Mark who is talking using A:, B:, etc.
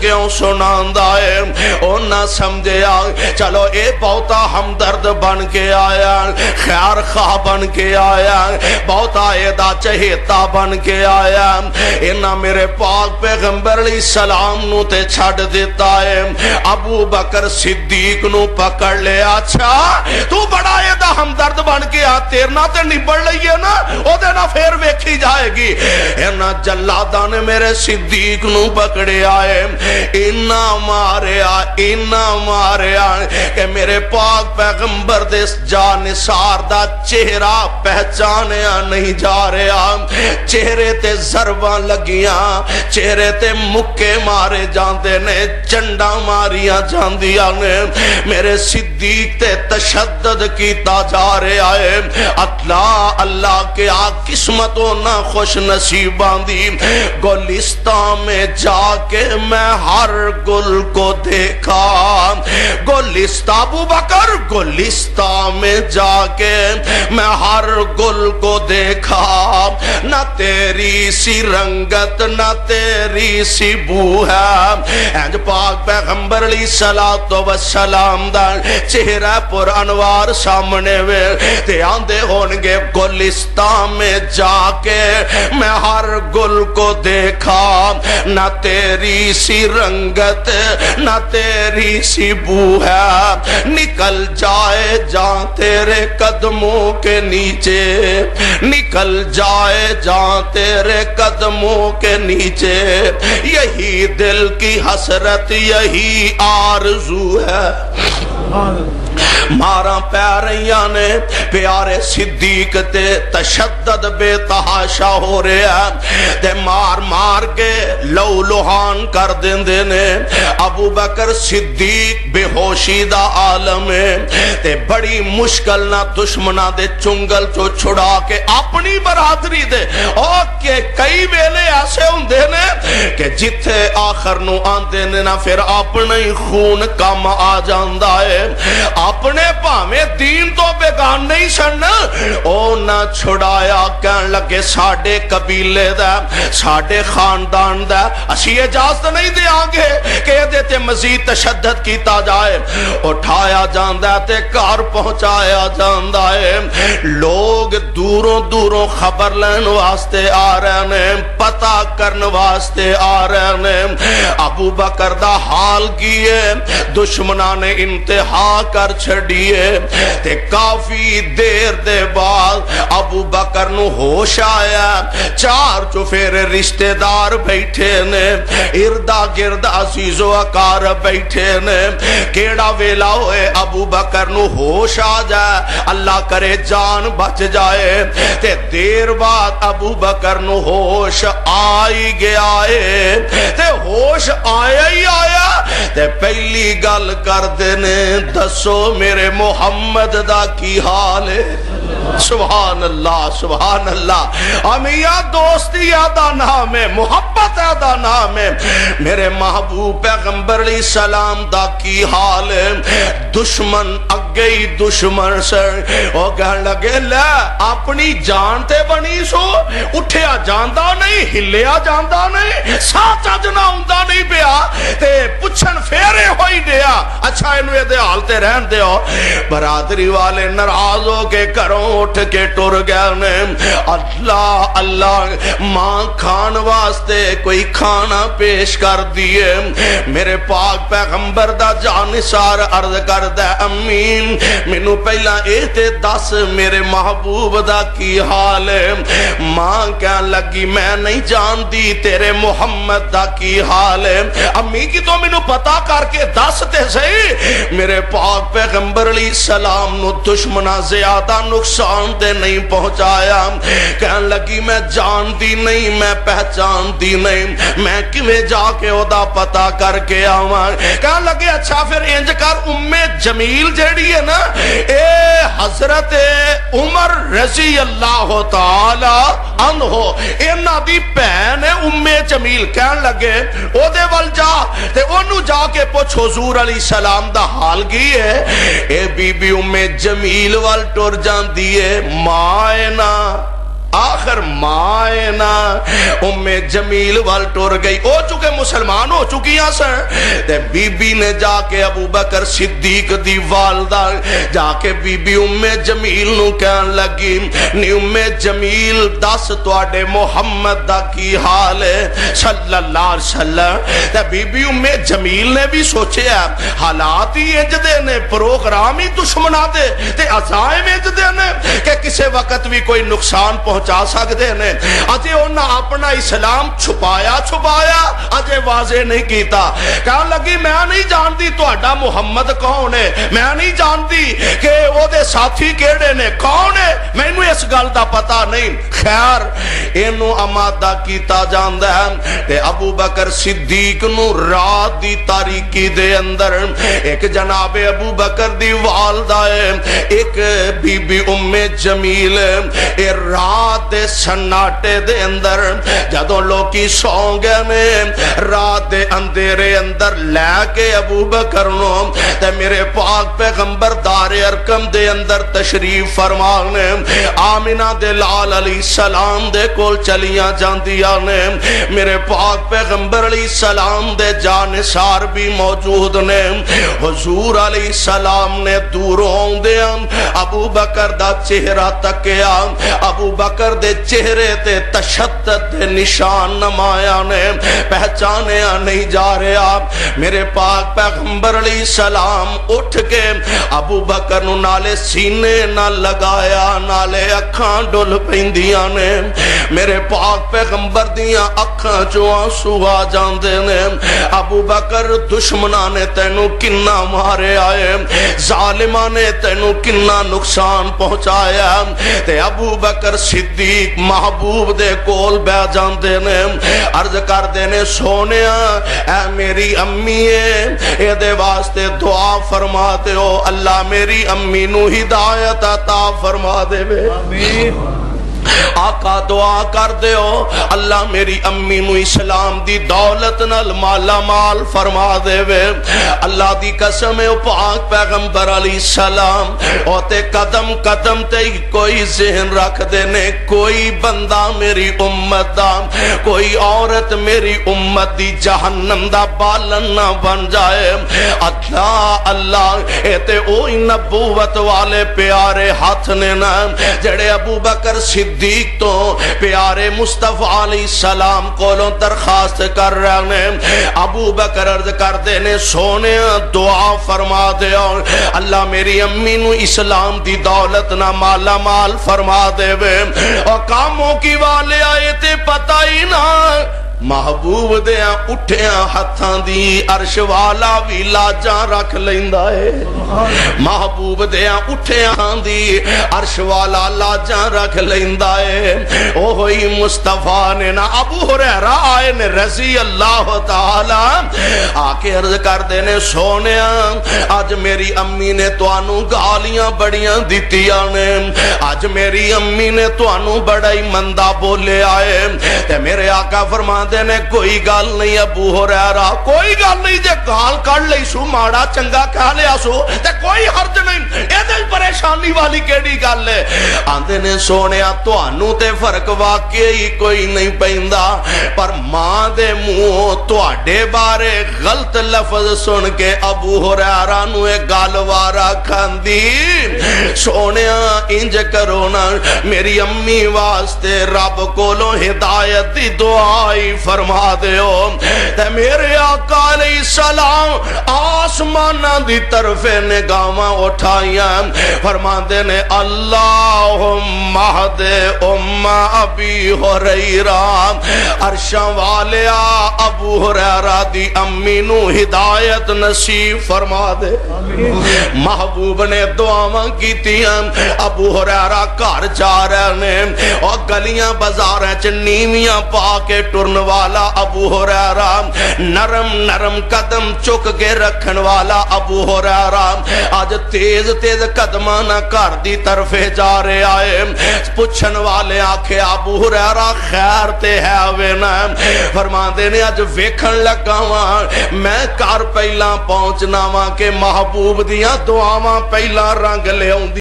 A: کیوں سناندا ہے او نہ سمجھیا چلو اے بہتا ہمدرد بن کے آیا خیر خواہ بن کے آیا بہتا اے دا چہیتا بن کے آیا انہاں میرے پاک پیغمبر علیہ السلام نو تے چھڑ دیتا ہے ابو بکر صدیق نو پکڑ لے اچھا تو بڑا اے دا ہمدرد بن کے آ تیرنا تے نبڑ لئیے نا او دے نا پھر ویکھی جائے گی انہاں جلادہ نے میرے صدیق نو پکڑے آئے انہاں ماریا کہ میرے پاک پیغمبر دے جانثار دا چہرہ پہچانیا نہیں جا رہا چہرے تے ضرباں لگیاں چہرے تے مکے مارے جاندے نے چنڈا ماریاں جاندیاں نے میرے صدیق تے تشدد کیتا جا رہا ہے اللہ کے آ قسمتوں نہ خوش نصیبان دی گلستان میں جا کے میں ہر گل کو دیکھا گلستان ابو بکر گلستان میں جا کے میں ہر گل کو دیکھا نہ تیری سی رنگت نہ تیری سی بو ہے اینج پاک پیغمبر علیہ السلام دا چہرہ پر انوار سامنے وے تے آندے ہونگے گلستان میں جا کے میں ہر گل کو دیکھا نہ تیری سی رنگت نہ تیری سی بو ہے نکل جائے جہاں تیرے قدموں کے نیچے نکل جائے جہاں تیرے قدموں کے نیچے یہی دل کی حسرت یہی آرزو ہے مارا پیاریاں نے پیارے صدیق تے تشدد بے تحاشا ہو رہا تے مار مار کے لو لوہان کر دیندے نے ابو بکر صدیق بے ہوشی دا عالم ہے تے بڑی مشکل نہ دشمنہ دے چنگل چو چھڑا کے اپنی برادری دے اور کہ کئی ویلے ایسے ہوندے نے کہ جتھے آخر نو آندے نے نہ پھر اپنے خون کم آ جاندہ ہے اپنے پاہمیں دین تو بیگان نہیں سن او نہ چھڑایا کہن لگے ساڑھے قبیلے دا ساڑھے خاندان دا اسی اجازت نہیں دے آگے کہ دیتے مزید تشدد کیتا جائے اٹھایا جاندہ تے کار پہنچایا جاندہ ہے لوگ دوروں دوروں خبر لین واسطے آ رہے ہیں پتہ کرن واسطے آ رہے ہیں ابو بکر دا حال کیے دشمنہ نے انتہا کر چھڑیے تے کافی دیر دے بعد ابو بکر نو ہوش آیا چار چفیرے رشتہ دار بیٹھے نے اردہ گرد عزیز و اکار بیٹھے نے کیڑا ویلا ہوئے ابو بکر نو ہوش آ جائے اللہ کرے جان بچ جائے تے دیر بعد ابو بکر نو ہوش آئی گیا ہے تے ہوش آیا ہی آیا تے پہلی گل کر دینے دسو میرے محمد دا کی حال ہے سبحان اللہ سبحان اللہ امیہ دوستی یادہ نام ہے محبت یادہ نام ہے میرے محبوب پیغمبر علیہ السلام دا کی حال ہے دشمن اگئی دشمن سر وہ کہنے لگے لے اپنی جانتے بنی سو اٹھیا جاندہ نہیں ہلیا جاندہ نہیں ساتھ اجنا ہوندہ نہیں پیا تے پچھن پھیرے ہوئی دیا اچھا انوے دے حالتے رہن دے ہو برادری والے نراز ہو کے کروں اٹھ کے ٹر گئے اللہ اللہ ماں کھان واسطے کوئی کھانا پیش کر دیئے میرے پاک پیغمبر دا جانثار عرض کر دے امین منو پہلا ایتے دس میرے محبوب دا کی حال ہے ماں کہنے لگی میں نہیں جان دی تیرے محمد دا کی حال ہے امی کی تو منو پتا کر کے دس تے صحیح میرے پاک پیغمبر علیہ السلام نو دشمنہ زیادہ نقصان دے نہیں پہنچایا کہنے لگی میں جان دی نہیں میں پہچان دی نہیں میں کیویں جا کے اودا پتا کر کے آواں کہنے لگے اچھا پھر انج کر جمیل جیڑی ہے نا اے حضرت عمر رضی اللہ تعالی عنہ انہاں دی بہن ہے جمیل کہنے لگے او دے ول جا تے اونوں جا کے پوچھ حضور علیہ السلام دا حال کی ہے اے بی بی جمیل وال ٹر جاندی ہے ماں نا آخر ماں نا ام جمیل وال ٹر گئی، او چکے مسلمان ہو چکی ہیں سن، تے بی بی نے جا کے ابو بکر صدیق دی والدہ جا کے بی بی ام جمیل نو کہن لگی، نی ام جمیل دس تواڈے محمد دا کی حال ہے صلی اللہ علیہ وسلم۔ تے بی بی ام جمیل نے بھی سوچیا حالات ہی انج دے نے، پروگرام ہی دشمنا دے تے عزائم انج دے نے کہ کسے وقت بھی کوئی نقصان پہنچا سکتے ہیں، اجے انہاں اپنا اسلام چھپایا اجے واضح نہیں کیتا۔ کہنے لگی میں نہیں جانتی تہاڈا محمد کون ہے، میں نہیں جانتی کہ او دے ساتھی کیڑے نے، کون ہے، مینوں اس گل دا پتہ نہیں۔ خیر اینو آمادہ کیتا جاندا ہے تے ابو بکر صدیق نو رات دی تاریکی دے اندر ایک جناب ابو بکر دی والدہ ہے، ایک بی بی ام جمیل اے رات دے سناٹے دے اندر جدوں لوکی سو گئے نے، رات دے اندھیرے اندر لے کے ابو بکر نو تے میرے پاک پیغمبر دار ارکم دے اندر تشریف فرمانے، آمینہ دے لال علیہ السلام دے کول چلیاں جاندیاں نے، میرے پاک پیغمبر علیہ السلام دے جانثار بھی موجود نے۔ حضور علیہ السلام نے دوروں دے ابو بکر دا چہرہ تکیا، ابو بکر دے چہرے تے تشدد دے نشان نمایاں نے، پہچانیا نہیں جا رہا۔ میرے پاک پیغمبر علیہ السلام اٹھ کے ابو بکر نو نالے سینے نہ لگایا، نالے اکھاں ڈل پیندیاں نے، میرے پاک پیغمبر دیاں اکھاں چوں آنسو آ جاندے نے۔ ابو بکر دشمناں نے تینوں کنا مارے آئے، ظالماں نے تینوں کنا نقصان پہنچایا، تے ابو بکر صدیق محبوب دے کول بہ جاندے نے، عرض کر دینے سونیا اے میری امی ہے، اے دے واسطے دعا فرما دے ہو، اللہ میری امی نو ہدایت عطا فرما دے بے آمین۔ آقا دعا کر دے ہو اللہ میری امی نو اسلام دی دولت نال مالا مال فرما دے وے، اللہ دی قسم ہے پاک پیغمبر علیہ السلام اوتے قدم قدم تے کوئی ذہن رکھ دے نے، کوئی بندہ میری امت دا، کوئی عورت میری امت دی جہنم دا بالن نہ بن جائے۔ اللہ اللہ اے تے اوہی نبوت والے پیارے ہاتھ نے نا جڑے ابو بکر صدیق تو پیارے مصطفیٰ علیہ السلام کولوں درخواست کر رہے ہیں۔ ابو بکر عرض کر دینے سونے دعا فرما دے اور اللہ میری امی نو اسلام دی دولت نہ مالا مال فرما دے وے، اور کاموں کی والے آئے تے پتہ ہی نہ محبوب دیاں اٹھیاں ہتھاں دی عرش والا بھی لاجاں رکھ لیندا ہے، محبوب دیاں اٹھیاں دی عرش والا لاجاں رکھ لیندا ہے۔ او ہوئی مصطفیٰ نے نا ابو ہریرہ آئے نے رضی اللہ تعالی آکے عرض کر دینے سونیا آج میری امی نے توانو گالیاں بڑیاں دیتیاں نے، آج میری امی نے توانو بڑائی مندہ بولے آئے، تے میرے آقا فرما دینے کوئی گال نہیں ابو ہریرہ، کوئی گال نہیں جے گال کر لئی سو ماڑا چنگا کہا لیا سو تے کوئی حرج نہیں، اے دل پریشانی والی کیڑی گال ہے۔ آندے نے سونیا تو آنو تے فرق واقعی کوئی نہیں پہندہ، پر ماں دے منہ تو آڈے بارے غلط لفظ سن کے ابو ہریرہ نو ایک گالوارا کھاندی۔ سونیا انج کرو نا میری امی واسطے رب کولوں ہدایت دی دعائی فرما دے ہو، تے میرے آقا علیہ السلام آسمانہ دی طرف نگاہاں اٹھائیاں فرما دے نے اللہم اہد ام ابی ہریرہ، عرشاں والیا ابو ہریرہ دی امی نو ہدایت نصیب فرما دے۔ محبوب نے دعاواں کیتیاں، ابو ہریرہ گھر جا رہے نے اور گلیاں بازاراں چ نیویاں پا کے ٹرن والا ابو ہریرہ، نرم نرم قدم چک کے رکھن والا ابو ہریرہ آج تیز تیز قدماں نہ گھر دی طرف جا رہے آئے۔ پوچھن والے آکھے ابو ہریرہ خیر تے ہے وے نا؟ فرماندے نے اج ویکھن لگا واں میں گھر پہلا پہنچنا واں کہ محبوب دیاں دعاواں پہلا رنگ لے آؤندی۔